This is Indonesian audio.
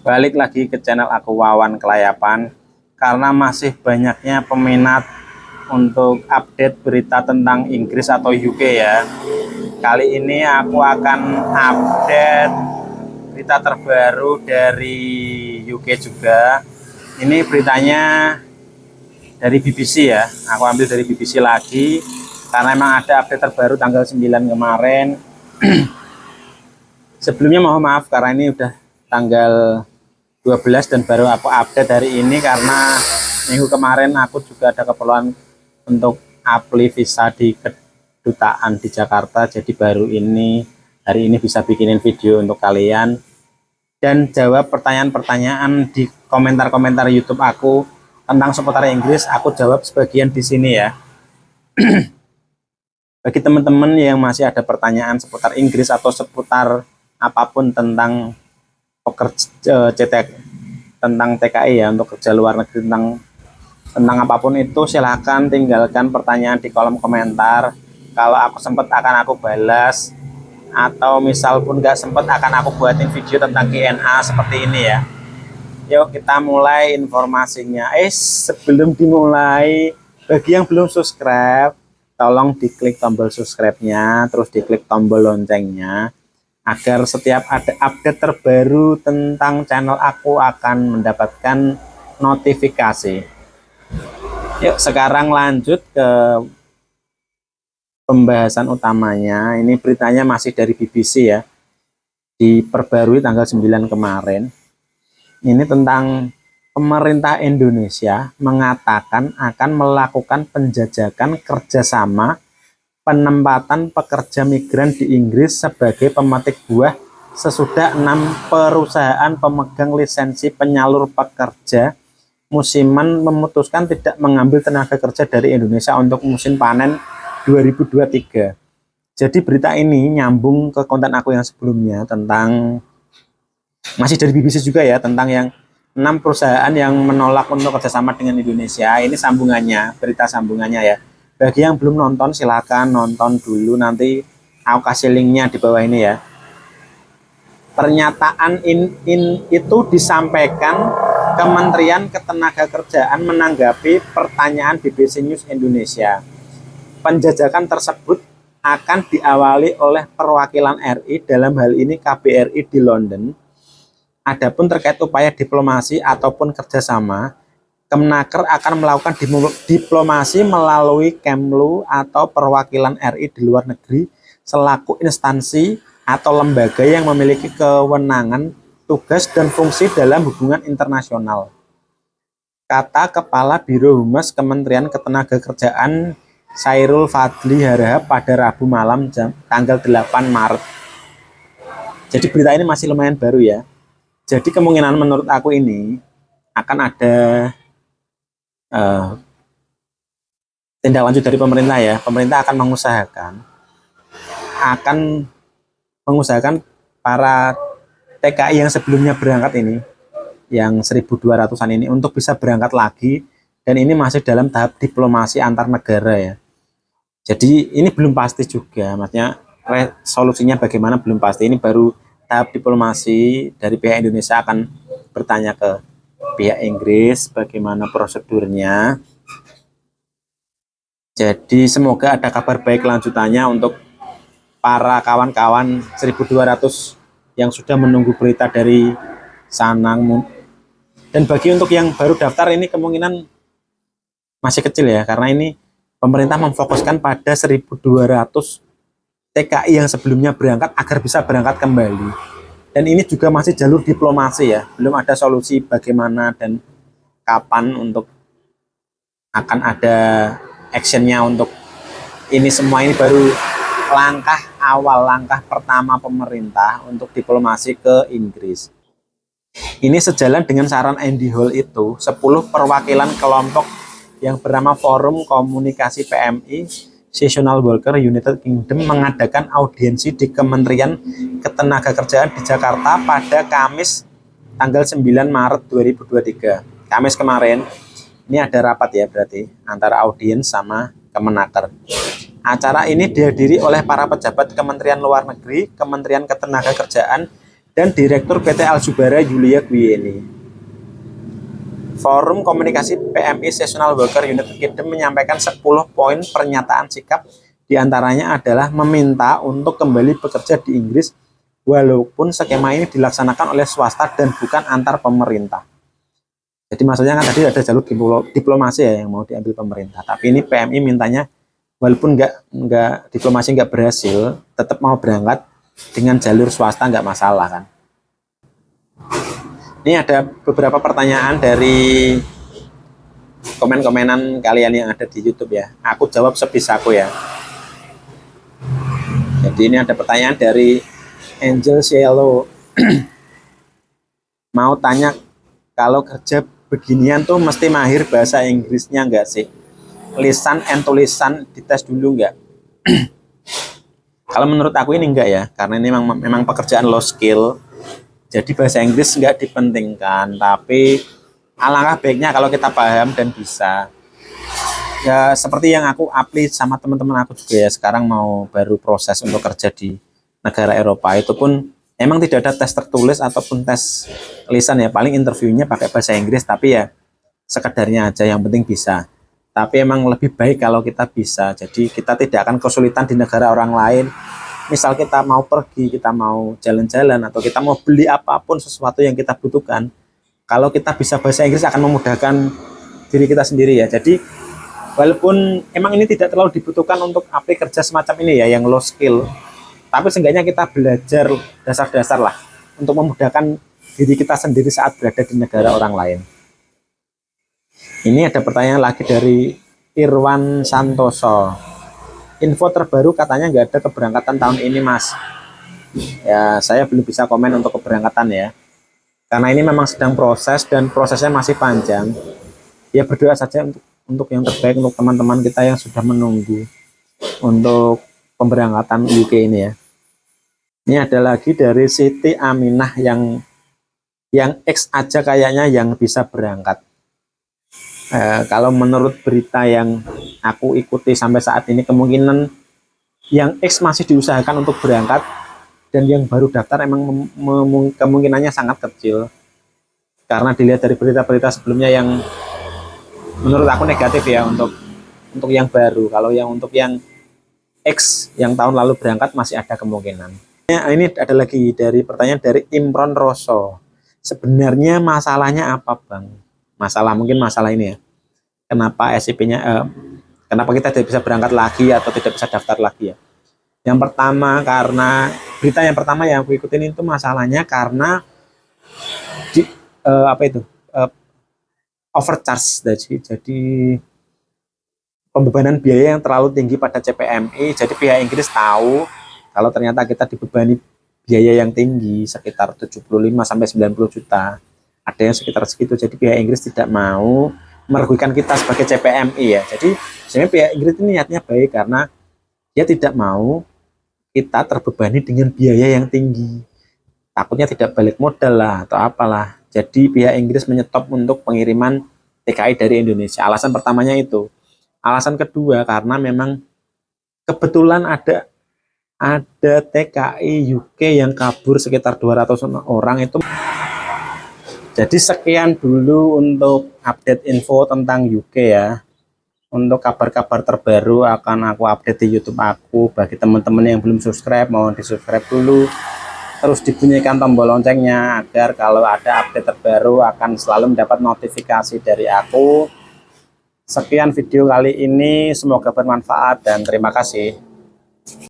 Balik lagi ke channel aku, Wawan Kelayapan, karena masih banyaknya peminat untuk update berita tentang Inggris atau UK ya. Kali ini aku akan update berita terbaru dari UK juga. Ini beritanya dari BBC ya, aku ambil dari BBC lagi karena emang ada update terbaru tanggal 9 kemarin. Sebelumnya mohon maaf karena ini udah tanggal 12 dan baru aku update hari ini karena minggu kemarin aku juga ada keperluan untuk apply visa di kedutaan di Jakarta, jadi baru ini hari ini bisa bikinin video untuk kalian dan jawab pertanyaan-pertanyaan di komentar-komentar YouTube aku tentang seputar Inggris. Aku jawab sebagian di sini ya. Bagi teman-teman yang masih ada pertanyaan seputar Inggris atau seputar apapun tentang pekerja tentang TKI ya, untuk kerja luar negeri, tentang apapun itu, silahkan tinggalkan pertanyaan di kolom komentar. Kalau aku sempat akan aku balas, atau misal pun nggak sempat akan aku buatin video tentang Q&A seperti ini ya. Yuk kita mulai informasinya. Sebelum dimulai, bagi yang belum subscribe, tolong diklik tombol subscribe-nya, terus diklik tombol loncengnya, agar setiap ada update terbaru tentang channel aku akan mendapatkan notifikasi. Yuk sekarang lanjut ke pembahasan utamanya. Ini beritanya masih dari BBC ya, diperbarui tanggal 9 kemarin. Ini tentang pemerintah Indonesia mengatakan akan melakukan penjajakan kerjasama penempatan pekerja migran di Inggris sebagai pemetik buah sesudah 6 perusahaan pemegang lisensi penyalur pekerja musiman memutuskan tidak mengambil tenaga kerja dari Indonesia untuk musim panen 2023. Jadi berita ini nyambung ke konten aku yang sebelumnya tentang, masih dari BBC juga ya, tentang yang 6 perusahaan yang menolak untuk kerjasama dengan Indonesia. Ini sambungannya, berita sambungannya ya. Bagi yang belum nonton silahkan nonton dulu, nanti aku kasih linknya di bawah ini ya. Pernyataan itu disampaikan Kementerian Ketenagakerjaan menanggapi pertanyaan BBC News Indonesia. Penjajakan tersebut akan diawali oleh perwakilan RI, dalam hal ini KBRI di London. Adapun terkait upaya diplomasi ataupun kerjasama, Kemenaker akan melakukan diplomasi melalui Kemlu atau perwakilan RI di luar negeri selaku instansi atau lembaga yang memiliki kewenangan, tugas, dan fungsi dalam hubungan internasional, kata Kepala Biro Humas Kementerian Ketenagakerjaan Chairul Fadly Harahap pada Rabu malam tanggal 8 Maret. Jadi berita ini masih lumayan baru ya. Jadi kemungkinan menurut aku ini akan ada tindak lanjut dari pemerintah ya. Pemerintah akan mengusahakan para TKI yang sebelumnya berangkat ini, yang 1.200-an ini, untuk bisa berangkat lagi, dan ini masih dalam tahap diplomasi antar negara ya. Jadi ini belum pasti juga, maksudnya resolusinya bagaimana belum pasti. Ini baru tahap diplomasi. Dari pihak Indonesia akan bertanya ke pihak Inggris bagaimana prosedurnya. Jadi semoga ada kabar baik lanjutannya untuk para kawan-kawan 1.200 yang sudah menunggu berita dari sana. Dan bagi untuk yang baru daftar, ini kemungkinan masih kecil ya, karena ini pemerintah memfokuskan pada 1.200 TKI yang sebelumnya berangkat agar bisa berangkat kembali. Dan ini juga masih jalur diplomasi ya, belum ada solusi bagaimana dan kapan untuk akan ada actionnya untuk ini semua. Ini baru langkah awal, langkah pertama pemerintah untuk diplomasi ke Inggris. Ini sejalan dengan saran Andy Hall itu, 10 perwakilan kelompok yang bernama Forum Komunikasi PMI Seasonal Worker United Kingdom mengadakan audiensi di Kementerian Ketenagakerjaan di Jakarta pada Kamis tanggal 9 Maret 2023. Kamis kemarin. Ini ada rapat ya, berarti antara audiens sama Kemenaker. Acara ini dihadiri oleh para pejabat Kementerian Luar Negeri, Kementerian Ketenagakerjaan, dan Direktur PT Aljubara Yulia Gwieni. Forum Komunikasi PMI Seasonal Worker United Kingdom menyampaikan 10 poin pernyataan sikap, diantaranya adalah meminta untuk kembali bekerja di Inggris walaupun skema ini dilaksanakan oleh swasta dan bukan antar pemerintah. Jadi maksudnya kan tadi ada jalur diplomasi ya yang mau diambil pemerintah, tapi ini PMI mintanya walaupun nggak diplomasi nggak berhasil, tetap mau berangkat dengan jalur swasta nggak masalah kan. Ini ada beberapa pertanyaan dari komen-komenan kalian yang ada di YouTube ya. Aku jawab sebisaku ya. Jadi ini ada pertanyaan dari Angel Cielo. Mau tanya, kalau kerja beginian tuh mesti mahir bahasa Inggrisnya nggak sih? Lisan and tulisan dites dulu nggak? Kalau menurut aku ini enggak ya, karena ini memang pekerjaan low skill. Jadi bahasa Inggris nggak dipentingkan, tapi alangkah baiknya kalau kita paham dan bisa. Ya seperti yang aku apply sama teman-teman aku juga ya, sekarang mau baru proses untuk kerja di negara Eropa, itu pun emang tidak ada tes tertulis ataupun tes lisan ya, paling interviewnya pakai bahasa Inggris, tapi ya sekedarnya aja, yang penting bisa. Tapi emang lebih baik kalau kita bisa, jadi kita tidak akan kesulitan di negara orang lain. Misal kita mau pergi, kita mau jalan-jalan, atau kita mau beli apapun sesuatu yang kita butuhkan, kalau kita bisa bahasa Inggris akan memudahkan diri kita sendiri ya. Jadi walaupun emang ini tidak terlalu dibutuhkan untuk apply kerja semacam ini ya, yang low skill, tapi seenggaknya kita belajar dasar-dasar lah untuk memudahkan diri kita sendiri saat berada di negara orang lain. Ini ada pertanyaan lagi dari Irwan Santoso. Info terbaru katanya nggak ada keberangkatan tahun ini, Mas. Ya, saya belum bisa komen untuk keberangkatan ya, karena ini memang sedang proses dan prosesnya masih panjang. Ya berdoa saja untuk yang terbaik untuk teman-teman kita yang sudah menunggu untuk pemberangkatan UK ini ya. Ini ada lagi dari Siti Aminah yang X aja kayaknya yang bisa berangkat. Kalau menurut berita yang aku ikuti sampai saat ini, kemungkinan yang X masih diusahakan untuk berangkat, dan yang baru daftar emang kemungkinannya sangat kecil, karena dilihat dari berita-berita sebelumnya yang menurut aku negatif ya untuk yang baru. Kalau untuk yang X yang tahun lalu berangkat masih ada kemungkinan. Ini ada lagi dari pertanyaan dari Imron Rosso. Sebenarnya masalahnya apa, Bang? Mungkin masalah ini ya. Kenapa SIP-nya kenapa kita tidak bisa berangkat lagi atau tidak bisa daftar lagi ya? Yang pertama, karena berita yang pertama yang aku ikutin itu masalahnya karena overcharge. Jadi pembebanan biaya yang terlalu tinggi pada CPMI. Jadi pihak Inggris tahu kalau ternyata kita dibebani biaya yang tinggi sekitar 75 sampai 90 juta. Ada yang sekitar segitu. Jadi pihak Inggris tidak mau merugikan kita sebagai CPMI ya. Jadi sebenarnya pihak Inggris ini niatnya baik, karena dia tidak mau kita terbebani dengan biaya yang tinggi. Takutnya tidak balik modal lah atau apalah. Jadi pihak Inggris menyetop untuk pengiriman TKI dari Indonesia. Alasan pertamanya itu. Alasan kedua, karena memang kebetulan ada TKI UK yang kabur sekitar 200 orang itu. Jadi sekian dulu untuk update info tentang UK ya. Untuk kabar-kabar terbaru akan aku update di YouTube aku. Bagi teman-teman yang belum subscribe, mohon di-subscribe dulu. Terus dibunyikan tombol loncengnya agar kalau ada update terbaru akan selalu mendapat notifikasi dari aku. Sekian video kali ini, semoga bermanfaat dan terima kasih.